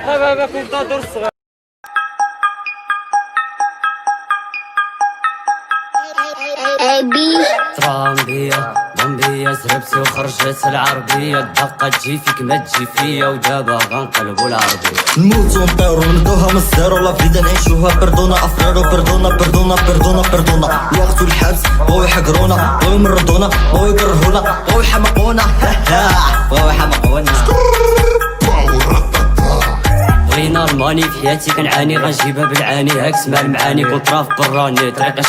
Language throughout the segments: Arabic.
هذا كنت درس ترامبية بومبية زربتي وخرجت العربية الدقة تجي فيك ما تجي فيا ودابا غنقلبو العربية نموتو نطيرو نبدوها من الزيرو لا فيدا نعيشوها بردونا افريرو بردونا الوقت والحبس بغاو يحقرونا بغاو يمرضونا بغاو يكرهونا بغاو يحمقونا بغاو يحمقونا بغينا الماني في حياتي كنعاني غنجيبها بالعاني هاكس مع المعاني كونطراف براني طريقة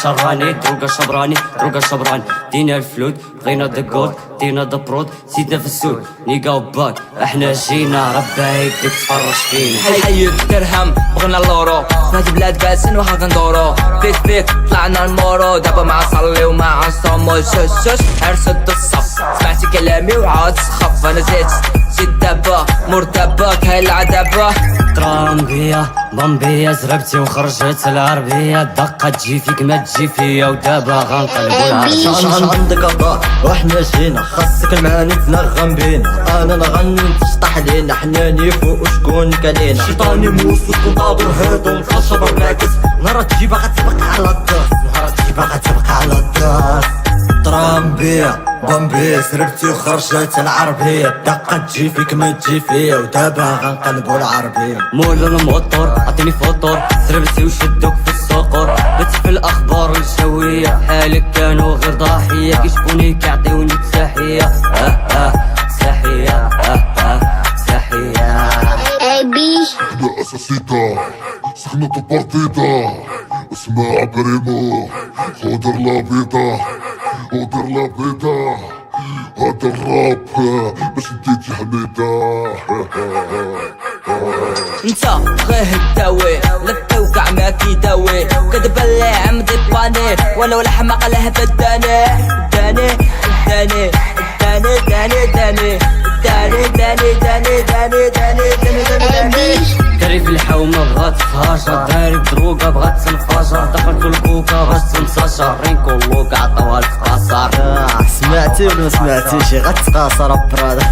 شراني دروكا شبراني دينا الفلوت بغينا ذا جولد دينا ذا برود زيدنا في السود نيقاو باك احنا جينا ربا يديك تفرج فينا حي الدرهم بغينا اللورو فهاد البلاد باسين وها كندورو فيك طلعنا المورو دابا ما نصلي وما نصومو شوش ارسد الصف سمعتي كلامي وعاد تسخف انا زيد دابا مرتبة كاين العذابة ترامبية بومبية زربتي وخرجت العربية الدقة تجي فيك ما تجي فيا ودابا غنقلبو العربية شحال عندك عطاء وحنا جينا خاصك المعاني تنغم بينا انا نغني تشطح لينا حنا نيفو وشكون كالينا شيطاني موسوس ونطابر هادو نخشب ونعكس نهار تجي باغا تبقى على الدار ترامبية بومبية زربتي وخرجت العربية الدقة تجي فيك ما تجي فيا ودابا غنقلبو العربية مولا الموتور عطيني فوتور زربتي وشدوك في الصقور بت في الاخبار الجوية حالك كانوا غير ضاحية كيشوفوني كيعطيوني تحية تحية احنا اساسيتا سخنة البارتيتا اسمع بريمو خضر لا بيضا هذا الراب باش نديتي حميدة انت غيه الداوي لا توقع ما كيداوي كدب اللي عمدي باني ولو الحماق له بداني داني داري في الحومة بغات تهاجر داري بدروقة بغات تنفجر دخلت الكوكا باش تنسجر رينكو لوكا عطاوها التقاصر سمعتي ولا ما سمعتيش غتقاصر براد